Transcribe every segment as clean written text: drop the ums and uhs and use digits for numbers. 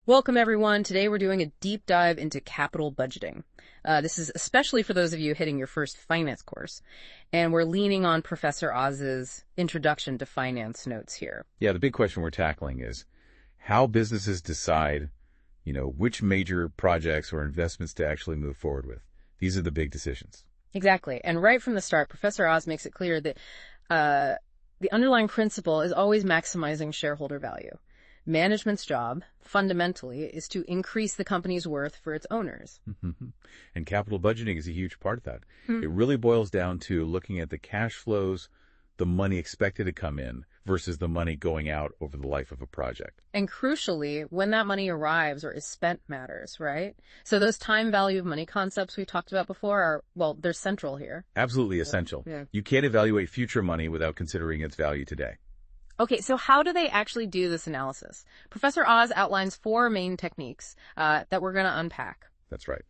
Welcome, everyone. Today we're doing a deep dive into capital budgeting. This is especially for those of you hitting your first finance course. And we're leaning on Professor Oz's introduction to finance notes here. Yeah, the big question we're tackling is how businesses decide, which major projects or investments to actually move forward with. These are the big decisions. Exactly. And right from the start, Professor Oz makes it clear that the underlying principle is always maximizing shareholder value. Management's job, fundamentally, is to increase the company's worth for its owners. And capital budgeting is a huge part of that. It really boils down to looking at the cash flows, the money expected to come in versus the money going out over the life of a project. And crucially, when that money arrives or is spent matters, right? So those time value of money concepts we talked about before they're central here. Absolutely essential. Yeah. You can't evaluate future money without considering its value today. Okay, so how do they actually do this analysis? Professor Oz outlines 4 main techniques that we're going to unpack. That's right.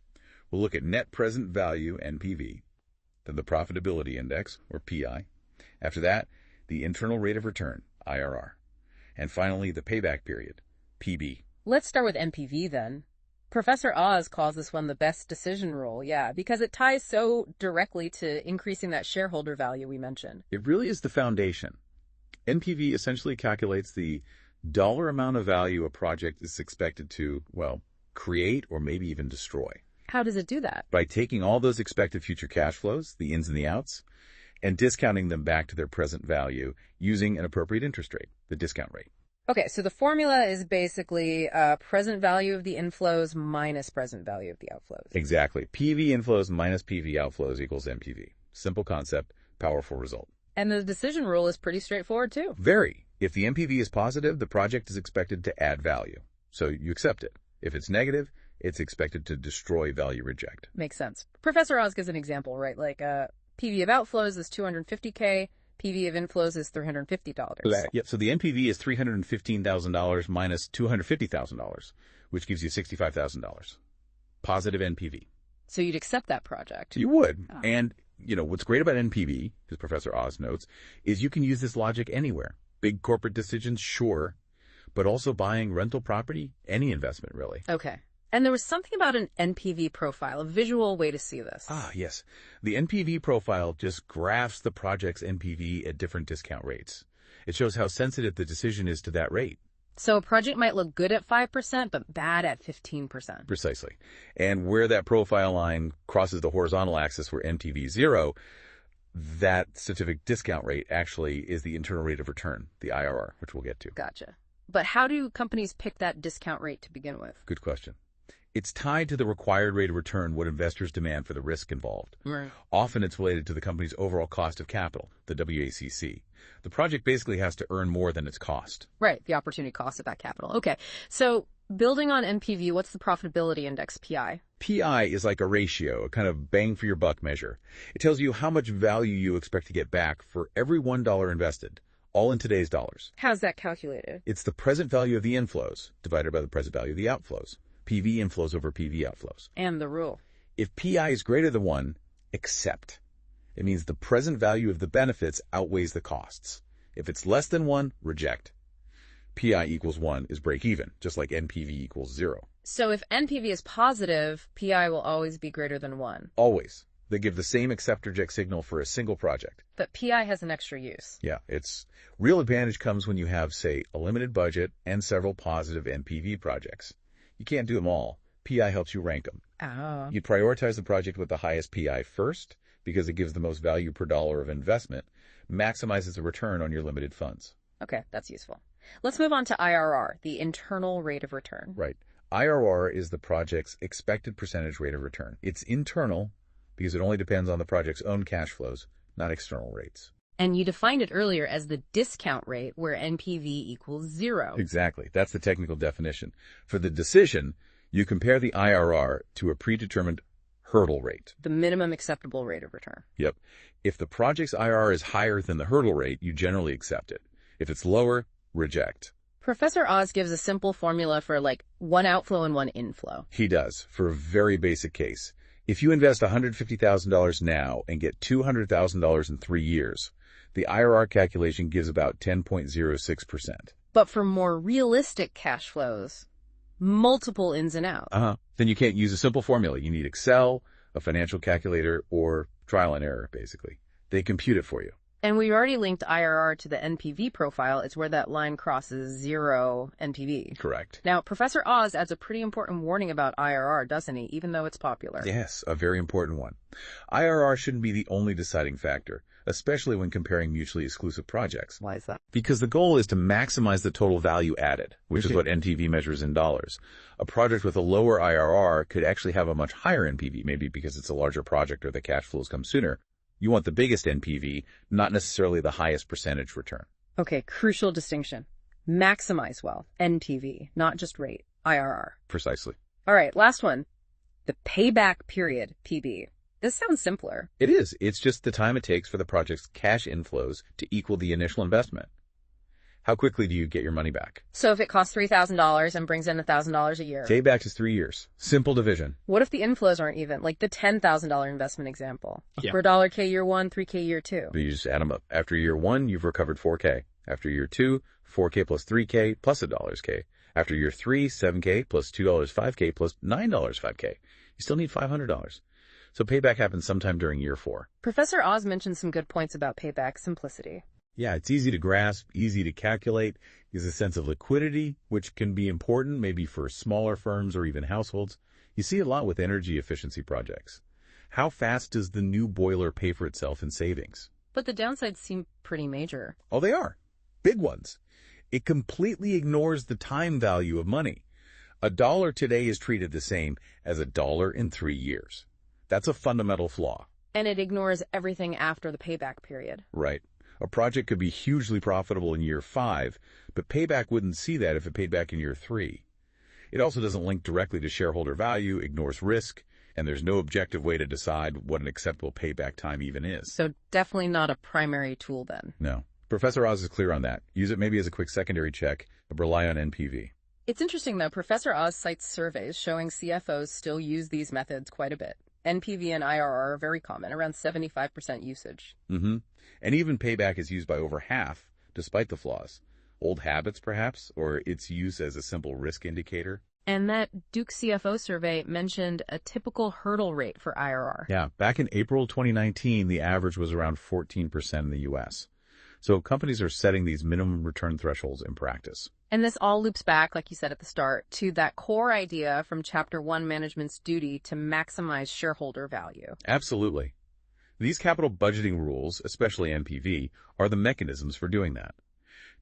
We'll look at net present value, NPV, then the profitability index, or PI. After that, the internal rate of return, IRR. And finally, the payback period, PB. Let's start with NPV then. Professor Oz calls this one the best decision rule, because it ties so directly to increasing that shareholder value we mentioned. It really is the foundation. NPV essentially calculates the dollar amount of value a project is expected to, create or maybe even destroy. How does it do that? By taking all those expected future cash flows, the ins and the outs, and discounting them back to their present value using an appropriate interest rate, the discount rate. Okay, so the formula is basically present value of the inflows minus present value of the outflows. Exactly. PV inflows minus PV outflows equals NPV. Simple concept, powerful result. And the decision rule is pretty straightforward, too. Very. If the NPV is positive, the project is expected to add value. So you accept it. If it's negative, it's expected to destroy, value, reject. Makes sense. Professor Oz gives an example, right? Like PV of outflows is $250K, PV of inflows is $350. Yep. So the NPV is $315,000 minus $250,000, which gives you $65,000. Positive NPV. So you'd accept that project. You would. Oh. And what's great about NPV, as Professor Oz notes, is you can use this logic anywhere. Big corporate decisions, sure, but also buying rental property, any investment, really. Okay. And there was something about an NPV profile, a visual way to see this. Ah, yes. The NPV profile just graphs the project's NPV at different discount rates. It shows how sensitive the decision is to that rate. So a project might look good at 5%, but bad at 15%. Precisely. And where that profile line crosses the horizontal axis where NPV is 0, that specific discount rate actually is the internal rate of return, the IRR, which we'll get to. Gotcha. But how do companies pick that discount rate to begin with? Good question. It's tied to the required rate of return what investors demand for the risk involved. Right. Often it's related to the company's overall cost of capital, the WACC. The project basically has to earn more than its cost. Right, the opportunity cost of that capital. Okay, so building on NPV, what's the profitability index, PI? PI is like a ratio, a kind of bang for your buck measure. It tells you how much value you expect to get back for every $1 invested, all in today's dollars. How's that calculated? It's the present value of the inflows divided by the present value of the outflows. PV inflows over PV outflows. And the rule. If PI is greater than 1, accept. It means the present value of the benefits outweighs the costs. If it's less than 1, reject. PI equals 1 is break even, just like NPV equals 0. So if NPV is positive, PI will always be greater than 1. Always. They give the same accept-reject signal for a single project. But PI has an extra use. Yeah, its real advantage comes when you have, say, a limited budget and several positive NPV projects. You can't do them all. PI helps you rank them. Oh. You prioritize the project with the highest PI first because it gives the most value per dollar of investment, maximizes the return on your limited funds. Okay, that's useful. Let's move on to IRR, the internal rate of return. Right. IRR is the project's expected percentage rate of return. It's internal because it only depends on the project's own cash flows, not external rates. And you defined it earlier as the discount rate where NPV equals 0. Exactly. That's the technical definition. For the decision, you compare the IRR to a predetermined hurdle rate. The minimum acceptable rate of return. Yep. If the project's IRR is higher than the hurdle rate, you generally accept it. If it's lower, reject. Professor Oz gives a simple formula for one outflow and one inflow. He does, for a very basic case. If you invest $150,000 now and get $200,000 in 3 years, the IRR calculation gives about 10.06%. But for more realistic cash flows, multiple ins and outs. Then you can't use a simple formula. You need Excel, a financial calculator, or trial and error, basically. They compute it for you. And we already linked IRR to the NPV profile. It's where that line crosses 0 NPV. Correct. Now, Professor Oz adds a pretty important warning about IRR, doesn't he, even though it's popular? Yes, a very important one. IRR shouldn't be the only deciding factor, especially when comparing mutually exclusive projects. Why is that? Because the goal is to maximize the total value added, which is what NPV measures in dollars. A project with a lower IRR could actually have a much higher NPV, maybe because it's a larger project or the cash flows come sooner. You want the biggest NPV, not necessarily the highest percentage return. Okay, crucial distinction. Maximize wealth, NPV, not just rate, IRR. Precisely. All right, last one. The payback period, PB. This sounds simpler. It is. It's just the time it takes for the project's cash inflows to equal the initial investment. How quickly do you get your money back? So if it costs $3,000 and brings in $1,000 a year. Payback is 3 years. Simple division. What if the inflows aren't even? Like the $10,000 investment example. Yeah. $4K year 1, $3K year 2. But you just add them up. After year 1, you've recovered $4K. After year 2, $4K plus $3K plus $1K. After year 3, $7K plus $2 5K plus $9 5K. You still need $500. So payback happens sometime during year 4. Professor Oz mentioned some good points about payback simplicity. Yeah, it's easy to grasp, easy to calculate. There's a sense of liquidity, which can be important maybe for smaller firms or even households. You see a lot with energy efficiency projects. How fast does the new boiler pay for itself in savings? But the downsides seem pretty major. Oh, they are. Big ones. It completely ignores the time value of money. $1 today is treated the same as $1 in 3 years. That's a fundamental flaw. And it ignores everything after the payback period. Right. A project could be hugely profitable in year 5, but payback wouldn't see that if it paid back in year 3. It also doesn't link directly to shareholder value, ignores risk, and there's no objective way to decide what an acceptable payback time even is. So definitely not a primary tool then. No. Professor Oz is clear on that. Use it maybe as a quick secondary check, but rely on NPV. It's interesting though, Professor Oz cites surveys showing CFOs still use these methods quite a bit. NPV and IRR are very common, around 75% usage. And even payback is used by over half, despite the flaws. Old habits, perhaps, or its use as a simple risk indicator. And that Duke CFO survey mentioned a typical hurdle rate for IRR. Yeah, back in April 2019, the average was around 14% in the U.S. So companies are setting these minimum return thresholds in practice. And this all loops back, like you said at the start, to that core idea from Chapter 1 Management's duty to maximize shareholder value. Absolutely. These capital budgeting rules, especially NPV, are the mechanisms for doing that.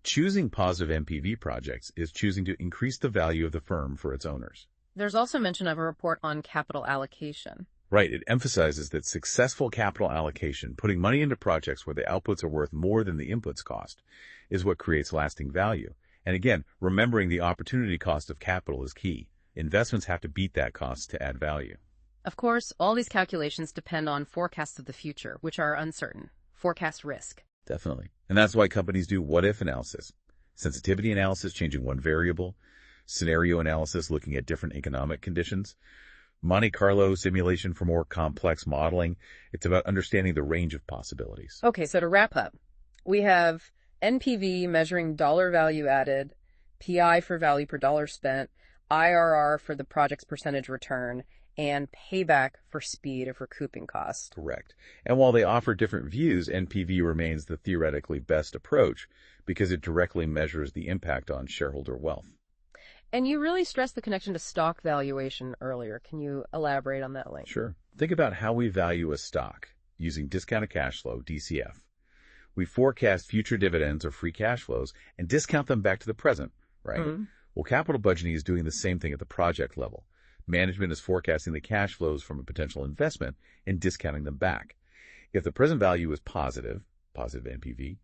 Choosing positive NPV projects is choosing to increase the value of the firm for its owners. There's also mention of a report on capital allocation. Right. It emphasizes that successful capital allocation, putting money into projects where the outputs are worth more than the inputs cost, is what creates lasting value. And again, remembering the opportunity cost of capital is key. Investments have to beat that cost to add value. Of course, all these calculations depend on forecasts of the future, which are uncertain. Forecast risk. Definitely. And that's why companies do what-if analysis. Sensitivity analysis, changing one variable. Scenario analysis, looking at different economic conditions. Monte Carlo simulation for more complex modeling. It's about understanding the range of possibilities. Okay, so to wrap up, we have NPV measuring dollar value added, PI for value per dollar spent, IRR for the project's percentage return, and payback for speed of recouping costs. Correct. And while they offer different views, NPV remains the theoretically best approach because it directly measures the impact on shareholder wealth. And you really stressed the connection to stock valuation earlier. Can you elaborate on that link? Sure. Think about how we value a stock using discounted cash flow, DCF. We forecast future dividends or free cash flows and discount them back to the present, right? Well, capital budgeting is doing the same thing at the project level. Management is forecasting the cash flows from a potential investment and discounting them back. If the present value is positive NPV,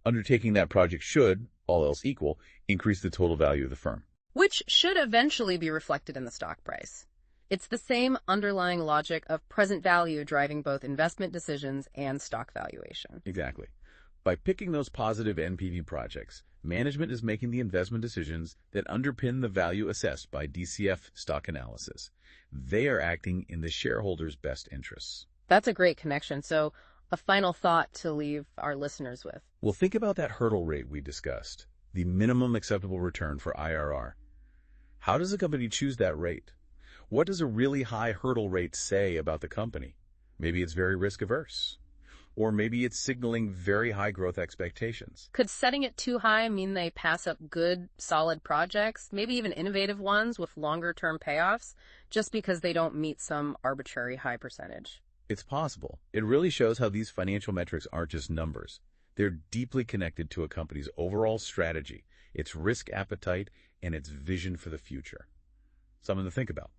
undertaking that project should, all else equal, increase the total value of the firm. Which should eventually be reflected in the stock price. It's the same underlying logic of present value driving both investment decisions and stock valuation. Exactly. By picking those positive NPV projects, management is making the investment decisions that underpin the value assessed by DCF stock analysis. They are acting in the shareholders' best interests. That's a great connection. So a final thought to leave our listeners with. Well, think about that hurdle rate we discussed, the minimum acceptable return for IRR. How does a company choose that rate? What does a really high hurdle rate say about the company? Maybe it's very risk averse. Or maybe it's signaling very high growth expectations. Could setting it too high mean they pass up good, solid projects, maybe even innovative ones with longer-term payoffs, just because they don't meet some arbitrary high percentage? It's possible. It really shows how these financial metrics aren't just numbers. They're deeply connected to a company's overall strategy, its risk appetite, and its vision for the future. Something to think about.